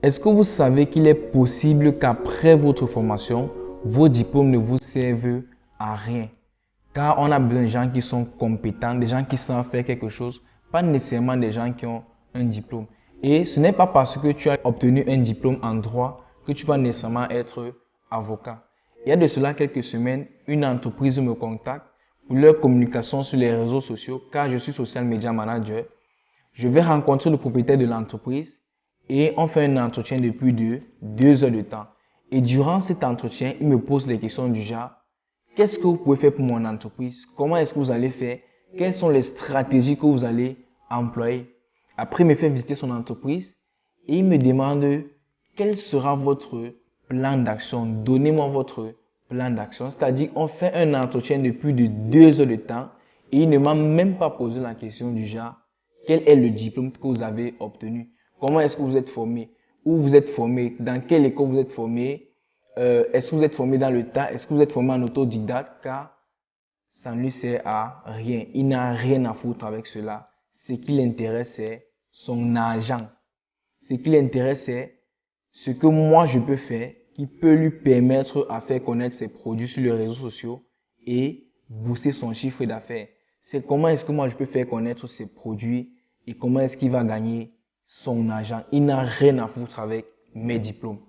Est-ce que vous savez qu'il est possible qu'après votre formation, vos diplômes ne vous servent à rien? Car on a besoin de gens qui sont compétents, des gens qui savent faire quelque chose, pas nécessairement des gens qui ont un diplôme. Et ce n'est pas parce que tu as obtenu un diplôme en droit que tu vas nécessairement être avocat. Il y a de cela quelques semaines, une entreprise me contacte pour leur communication sur les réseaux sociaux, car je suis social media manager. Je vais rencontrer le propriétaire de l'entreprise et on fait un entretien de plus de 2 heures de temps. Et durant cet entretien, il me pose des questions du genre: qu'est-ce que vous pouvez faire pour mon entreprise? Comment est-ce que vous allez faire? Quelles sont les stratégies que vous allez employer? Après, il me fait visiter son entreprise et il me demande quel sera votre plan d'action. Donnez-moi votre plan d'action. C'est-à-dire, on fait un entretien de plus de 2 heures de temps et il ne m'a même pas posé la question du genre: quel est le diplôme que vous avez obtenu? Comment est-ce que vous êtes formé? Où vous êtes formé? Dans quelle école vous êtes formé? Est-ce que vous êtes formé dans le tas? Est-ce que vous êtes formé en autodidacte? Car ça ne lui sert à rien. Il n'a rien à foutre avec cela. Ce qui l'intéresse, c'est son argent. Ce qui l'intéresse, c'est ce que moi je peux faire qui peut lui permettre à faire connaître ses produits sur les réseaux sociaux et booster son chiffre d'affaires. C'est comment est-ce que moi je peux faire connaître ses produits et comment est-ce qu'il va gagner son argent. Il n'a rien à foutre avec mes diplômes.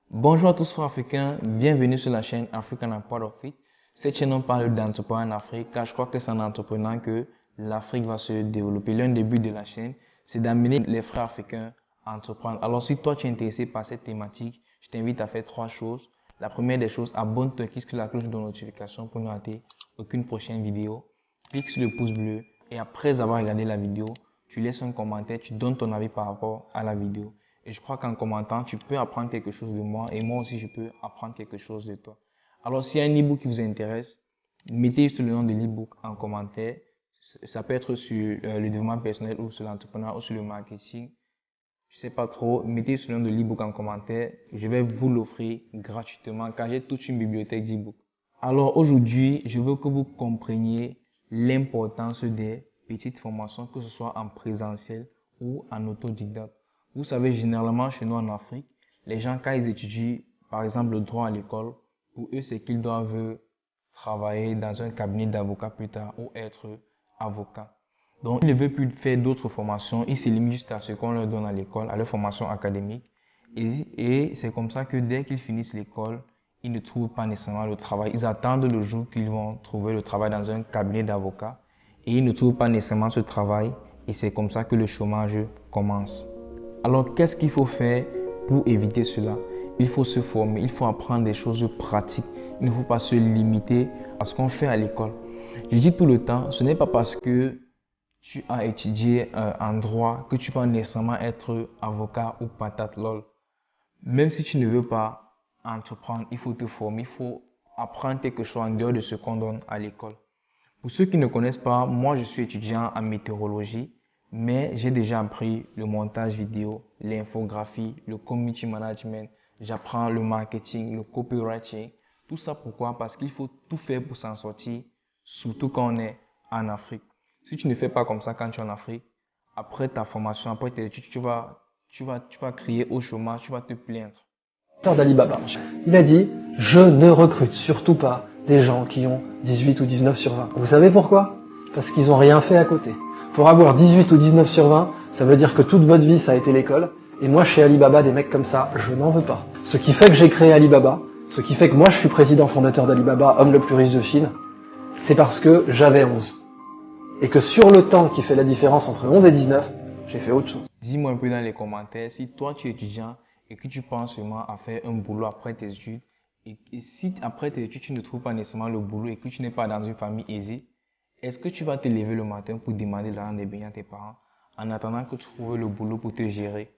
Bonjour à tous frères africains, bienvenue sur la chaîne African and Part of It. Cette chaîne on parle d'entrepreneuriat en Afrique car je crois que c'est en entreprenant que l'Afrique va se développer. L'un des buts de la chaîne, c'est d'amener les frères africains à entreprendre. Alors si toi tu es intéressé par cette thématique, je t'invite à faire 3 choses. La première des choses, abonne-toi, clique sur la cloche de notification pour ne rater aucune prochaine vidéo. Clique sur le pouce bleu et après avoir regardé la vidéo, tu laisses un commentaire, tu donnes ton avis par rapport à la vidéo. Et je crois qu'en commentant, tu peux apprendre quelque chose de moi et moi aussi je peux apprendre quelque chose de toi. Alors s'il y a un e-book qui vous intéresse, mettez juste le nom de l'e-book en commentaire. Ça peut être sur le développement personnel ou sur l'entrepreneuriat ou sur le marketing. Je sais pas trop, mettez juste le nom de l'e-book en commentaire. Je vais vous l'offrir gratuitement car j'ai toute une bibliothèque d'e-book. Alors aujourd'hui, je veux que vous compreniez l'importance des petites formations, que ce soit en présentiel ou en autodidacte. Vous savez, généralement chez nous en Afrique, les gens quand ils étudient par exemple le droit à l'école, pour eux c'est qu'ils doivent travailler dans un cabinet d'avocat plus tard ou être avocat. Donc ils ne veulent plus faire d'autres formations, ils se limitent juste à ce qu'on leur donne à l'école, à leur formation académique. Et c'est comme ça que dès qu'ils finissent l'école, ils ne trouvent pas nécessairement le travail. Ils attendent le jour qu'ils vont trouver le travail dans un cabinet d'avocat et ils ne trouvent pas nécessairement ce travail et c'est comme ça que le chômage commence. Alors qu'est-ce qu'il faut faire pour éviter cela? Il faut se former, il faut apprendre des choses pratiques. Il ne faut pas se limiter à ce qu'on fait à l'école. Je dis tout le temps, ce n'est pas parce que tu as étudié en droit que tu vas nécessairement être avocat ou patate lol. Même si tu ne veux pas entreprendre, il faut te former, il faut apprendre quelque chose en dehors de ce qu'on donne à l'école. Pour ceux qui ne connaissent pas, moi je suis étudiant en météorologie, mais j'ai déjà appris le montage vidéo, l'infographie, le community management, j'apprends le marketing, le copywriting. Tout ça pourquoi? Parce qu'il faut tout faire pour s'en sortir, surtout quand on est en Afrique. Si tu ne fais pas comme ça quand tu es en Afrique, après ta formation, après tes études, tu vas crier au chômage, tu vas te plaindre. D'Alibaba. Il a dit: je ne recrute surtout pas des gens qui ont 18 ou 19 sur 20. Vous savez pourquoi? Parce qu'ils n'ont rien fait à côté. Pour avoir 18 ou 19 sur 20, ça veut dire que toute votre vie ça a été l'école. Et moi chez Alibaba, des mecs comme ça, je n'en veux pas. Ce qui fait que j'ai créé Alibaba, ce qui fait que moi je suis président fondateur d'Alibaba, homme le plus riche de Chine, c'est parce que j'avais 11. Et que sur le temps qui fait la différence entre 11 et 19, j'ai fait autre chose. Dis-moi un peu dans les commentaires si toi tu es étudiant et que tu penses seulement à faire un boulot après tes études et si après tes études tu ne trouves pas nécessairement le boulot et que tu n'es pas dans une famille aisée, est-ce que tu vas te lever le matin pour demander l'argent des beignets à tes parents en attendant que tu trouves le boulot pour te gérer?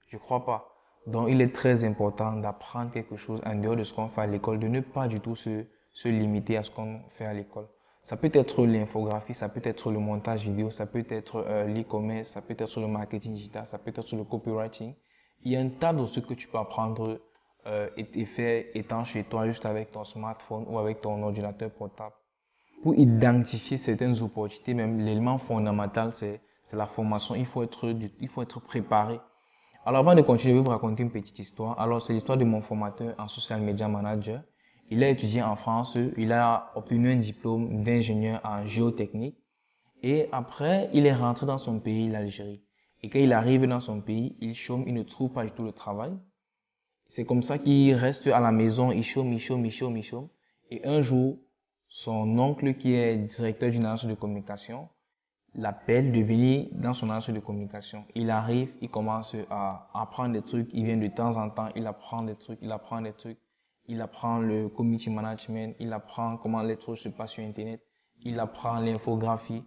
Je crois pas. Donc il est très important d'apprendre quelque chose en dehors de ce qu'on fait à l'école, de ne pas du tout se limiter à ce qu'on fait à l'école. Ça peut être l'infographie, ça peut être le montage vidéo, ça peut être l'e-commerce, ça peut être le marketing digital, ça peut être le copywriting. Il y a un tas de trucs que tu peux apprendre et faire étant chez toi juste avec ton smartphone ou avec ton ordinateur portable. Pour identifier certaines opportunités, même l'élément fondamental, c'est c'est la formation, il faut être préparé. Alors avant de continuer, je vais vous raconter une petite histoire. Alors c'est l'histoire de mon formateur en social media manager. Il a étudié en France, il a obtenu un diplôme d'ingénieur en géotechnique et après il est rentré dans son pays, l'Algérie. Et quand il arrive dans son pays, il chôme, il ne trouve pas du tout le travail. C'est comme ça qu'il reste à la maison, il chôme. Et un jour, son oncle qui est directeur d'une agence de communication l'appelle de venir dans son agence de communication. Il arrive, il commence à apprendre des trucs, il vient de temps en temps, il apprend des trucs, il apprend le community management, il apprend comment les trucs se passent sur Internet, il apprend l'infographie.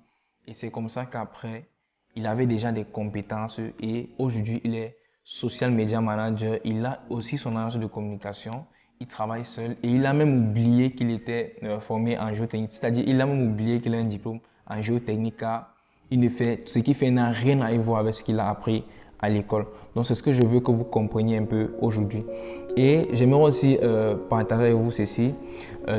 Et c'est comme ça qu'après, il avait déjà des compétences et aujourd'hui, il est social media manager. Il a aussi son agence de communication. Il travaille seul et il a même oublié qu'il était formé en géotechnique. C'est-à-dire, il a même oublié qu'il a un diplôme en géotechnique car ce qu'il fait n'a rien à voir avec ce qu'il a appris à l'école. Donc, c'est ce que je veux que vous compreniez un peu aujourd'hui. Et j'aimerais aussi partager avec vous ceci.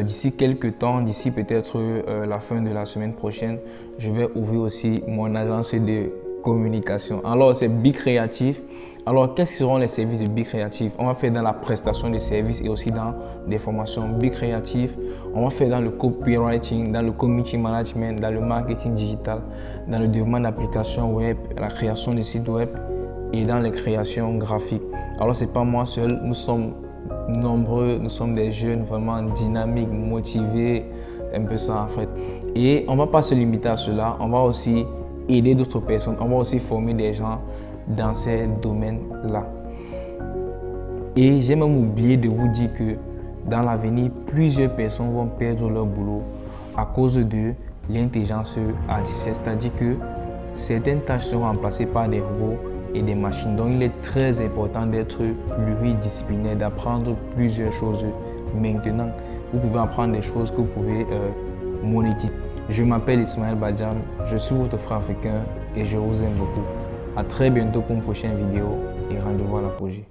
D'ici quelques temps, d'ici peut-être la fin de la semaine prochaine, je vais ouvrir aussi mon agence de communication. Alors, c'est Be Creative. Alors, quels seront les services de Be Creative? On va faire dans la prestation de services et aussi dans des formations Be Creative. On va faire dans le copywriting, dans le community management, dans le marketing digital, dans le développement d'applications web, la création de sites web et dans les créations graphiques. Alors, c'est pas moi seul. Nous sommes nombreux, nous sommes des jeunes vraiment dynamiques, motivés, un peu ça en fait. Et on va pas se limiter à cela. On va aussi aider d'autres personnes. On va aussi former des gens dans ces domaines-là. Et j'ai même oublié de vous dire que dans l'avenir, plusieurs personnes vont perdre leur boulot à cause de l'intelligence artificielle. C'est-à-dire que certaines tâches seront remplacées par des robots et des machines. Donc, il est très important d'être pluridisciplinaire, d'apprendre plusieurs choses. Maintenant, vous pouvez apprendre des choses que vous pouvez monétiser. Je m'appelle Ismaël Badjam, je suis votre frère africain et je vous aime beaucoup. À très bientôt pour une prochaine vidéo et rendez-vous à l'apogée.